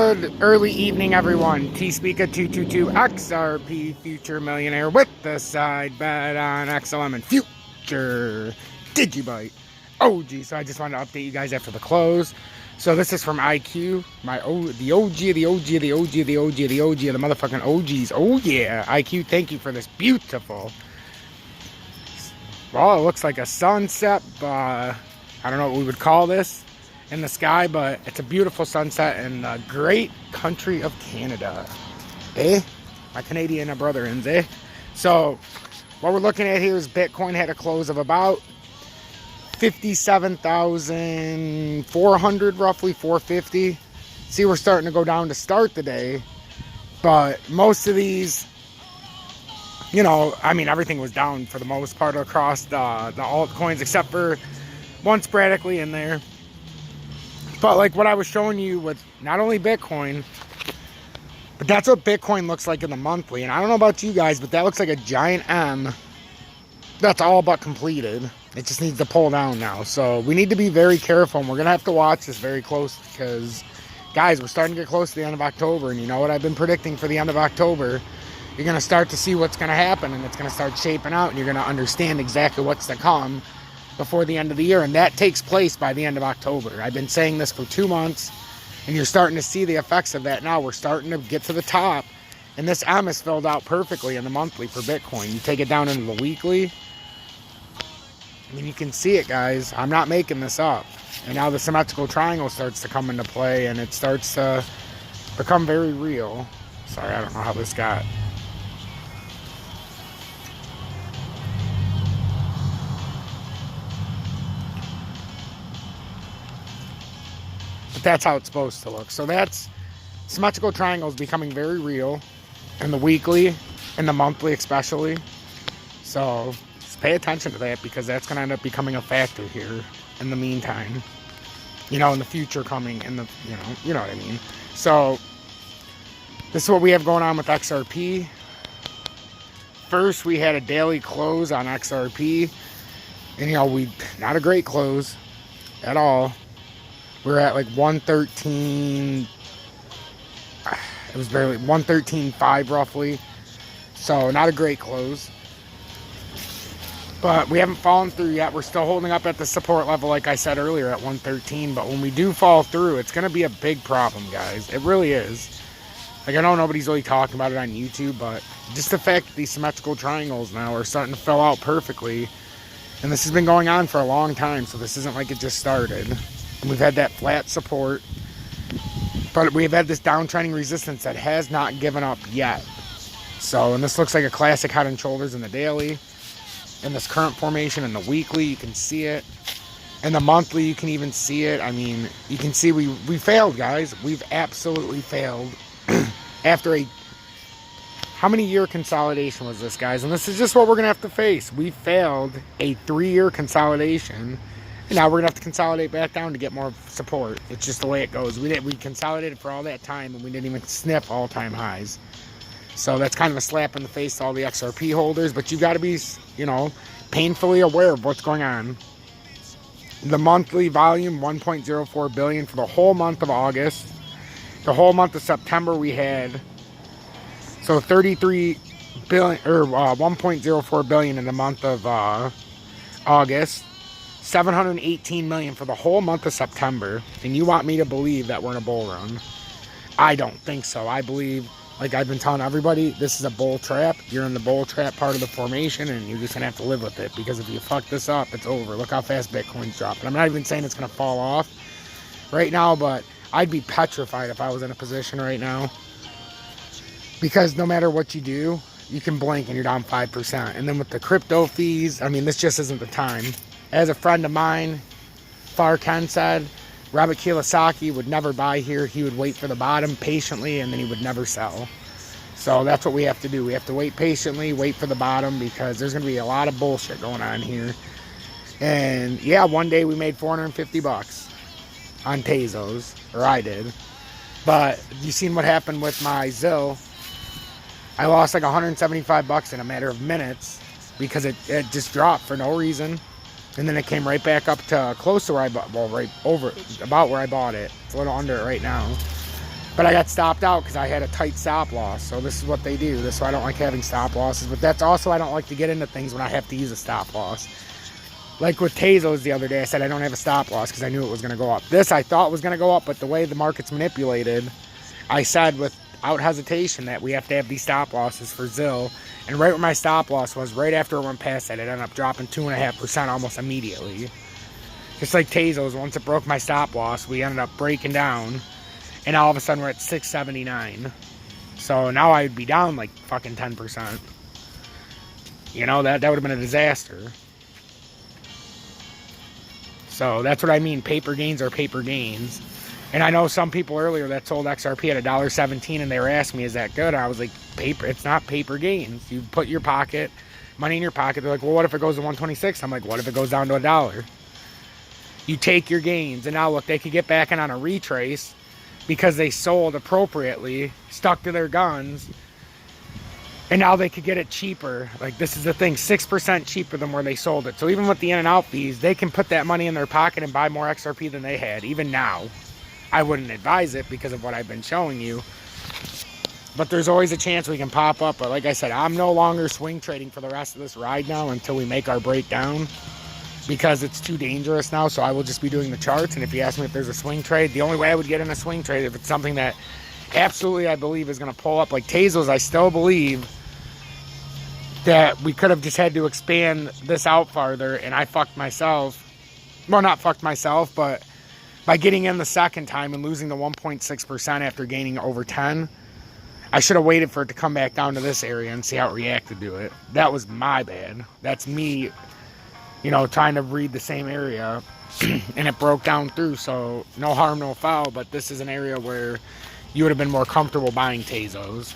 Good early evening, everyone. T-Speaker 222 XRP Future Millionaire with the side bet on XLM and Future Digibyte OG. So I just wanted to update you guys after the close. So this is from IQ, the OG of the OG of the OG of the OG of the OG of the motherfucking OGs. Oh yeah, IQ, thank you for this beautiful. Well, it looks like a sunset. I don't know what we would call this in the sky, but it's a beautiful sunset in the great country of Canada. Eh? My Canadian brethrens, eh? So, what we're looking at here is Bitcoin had a close of about 57,400, roughly 450. See, we're starting to go down to start the day, but most of these, you know, I mean, everything was down for the most part across the altcoins, except for one sporadically in there. But like what I was showing you with not only Bitcoin, but that's what Bitcoin looks like in the monthly. And I don't know about you guys, but that looks like a giant M that's all but completed. It just needs to pull down now. So we need to be very careful, and we're going to have to watch this very close because, guys, we're starting to get close to the end of October. And you know what I've been predicting for the end of October? You're going to start to see what's going to happen, and it's going to start shaping out, and you're going to understand exactly what's to come before the end of the year, and that takes place by the end of October. I've been saying this for 2 months, and you're starting to see the effects of that now. We're starting to get to the top, and this M is filled out perfectly in the monthly for Bitcoin. You take it down into the weekly, I mean, you can see it, guys. I'm not making this up. And now the symmetrical triangle starts to come into play, and it starts to become very real. Sorry, I don't know how this got. But that's how it's supposed to look. So that's symmetrical triangles becoming very real in the weekly, in the monthly especially. So just pay attention to that, because that's going to end up becoming a factor here in the meantime. You know, in the future coming, in the, you know what I mean. So this is what we have going on with XRP. First, we had a daily close on XRP, and you know, not a great close at all. We're at like 113, it was barely 113.5 roughly, so not a great close, but we haven't fallen through yet. We're still holding up at the support level, like I said earlier, at 113, but when we do fall through, it's going to be a big problem, guys. It really is. Like, I know nobody's really talking about it on YouTube, but just the fact that these symmetrical triangles now are starting to fill out perfectly, and this has been going on for a long time, so this isn't like it just started. And we've had that flat support, but we've had this downtrending resistance that has not given up yet. So, and this looks like a classic head and shoulders in the daily. In this current formation in the weekly, you can see it. In the monthly, you can even see it. I mean, you can see we failed, guys. We've absolutely failed. After how many year consolidation was this, guys? And this is just what we're going to have to face. We failed a 3-year consolidation. And now we're going to have to consolidate back down to get more support. It's just the way it goes. We consolidated for all that time, and we didn't even sniff all-time highs. So that's kind of a slap in the face to all the XRP holders. But you've got to be, you know, painfully aware of what's going on. The monthly volume, 1.04 billion for the whole month of August. The whole month of September we had, so 33 billion, or 1.04 billion in the month of August. 718 million for the whole month of September. And you want me to believe that we're in a bull run? I don't think so. I believe, like I've been telling everybody, this is a bull trap. You're in the bull trap part of the formation, and you're just gonna have to live with it, because if you fuck this up, it's over. Look how fast Bitcoin's dropping. I'm not even saying it's gonna fall off right now, but I'd be petrified if I was in a position right now, because no matter what you do, you can blink and you're down 5%. And then with the crypto fees, I mean, this just isn't the time. As a friend of mine, Farkan, said, Robert Kiyosaki would never buy here. He would wait for the bottom patiently, and then he would never sell. So that's what we have to do. We have to wait patiently, wait for the bottom, because there's going to be a lot of bullshit going on here. And yeah, one day we made 450 bucks on Tezos, or I did. But you seen what happened with my Zill. I lost like 175 bucks in a matter of minutes, because it just dropped for no reason. And then it came right back up to close to where I bought, well, right over, about where I bought it. It's a little under it right now. But I got stopped out because I had a tight stop loss. So this is what they do. This is why I don't like having stop losses. But that's also I don't like to get into things when I have to use a stop loss. Like with Tezos the other day, I said I don't have a stop loss because I knew it was going to go up. This I thought was going to go up, but the way the market's manipulated, I said without hesitation that we have to have these stop losses for ZIL. And right where my stop loss was, right after it went past that, it ended up dropping 2.5% almost immediately. Just like Tezos, once it broke my stop loss, we ended up breaking down. And all of a sudden we're at 679. So now I'd be down like fucking 10%. You know, that would have been a disaster. So that's what I mean. Paper gains are paper gains. And I know some people earlier that sold XRP at $1.17 and they were asking me, is that good? I was like, paper, it's not paper gains. You put your pocket, money in your pocket. They're like, well, what if it goes to 126? I'm like, what if it goes down to $1? You take your gains. And now look, they could get back in on a retrace because they sold appropriately, stuck to their guns, and now they could get it cheaper. Like, this is the thing, 6% cheaper than where they sold it. So even with the in and out fees, they can put that money in their pocket and buy more XRP than they had, even now. I wouldn't advise it because of what I've been showing you. But there's always a chance we can pop up. But like I said, I'm no longer swing trading for the rest of this ride now until we make our breakdown, because it's too dangerous now. So I will just be doing the charts. And if you ask me if there's a swing trade, the only way I would get in a swing trade if it's something that absolutely I believe is going to pull up like Tezos. I still believe that we could have just had to expand this out farther, and I fucked myself. Well, not fucked myself, but by getting in the second time and losing the 1.6% after gaining over 10, I should have waited for it to come back down to this area and see how it reacted to it. That was my bad. That's me, you know, trying to read the same area, and it broke down through. So no harm, no foul. But this is an area where you would have been more comfortable buying Tezos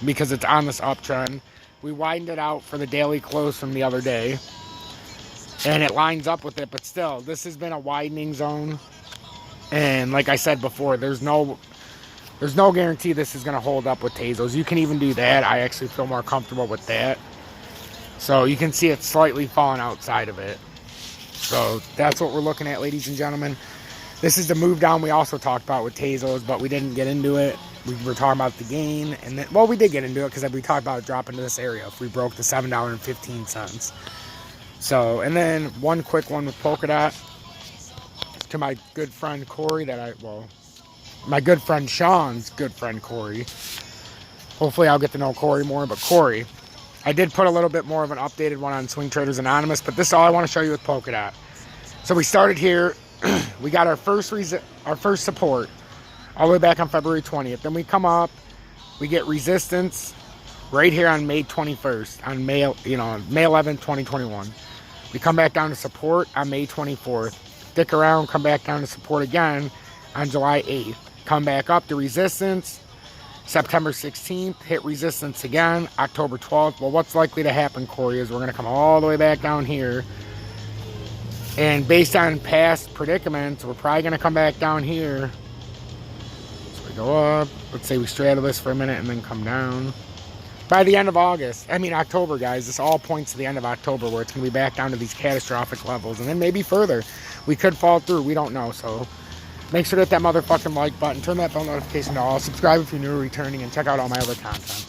because it's on this uptrend. We widened it out for the daily close from the other day, and it lines up with it. But still, this has been a widening zone. And like I said before, there's no guarantee this is going to hold up with Tezos. You can even do that. I actually feel more comfortable with that. So you can see it's slightly falling outside of it. So that's what we're looking at, ladies and gentlemen. This is the move down we also talked about with Tezos, but we didn't get into it. We were talking about the gain. And then, well, we did get into it because we talked about it dropping to this area if we broke the $7.15. So, and then one quick one with Polkadot. To my good friend Corey my good friend Sean's good friend Corey. Hopefully I'll get to know Corey more, but Corey, I did put a little bit more of an updated one on Swing Traders Anonymous, but this is all I want to show you with Polkadot. So we started here. We got our first support all the way back on February 20th. Then we come up, we get resistance right here on May 21st, on May 11th, 2021. We come back down to support on May 24th. Stick around, come back down to support again on July 8th. Come back up to resistance September 16th, hit resistance again October 12th. Well, what's likely to happen, Corey, is we're going to come all the way back down here, and based on past predicaments, we're probably going to come back down here. So we go up, let's say we straddle this for a minute and then come down by the end of October, guys. This all points to the end of October, where it's going to be back down to these catastrophic levels, and then maybe further. We could fall through. We don't know. So make sure to hit that motherfucking like button. Turn that bell notification to all. Subscribe if you're new or returning. And check out all my other content.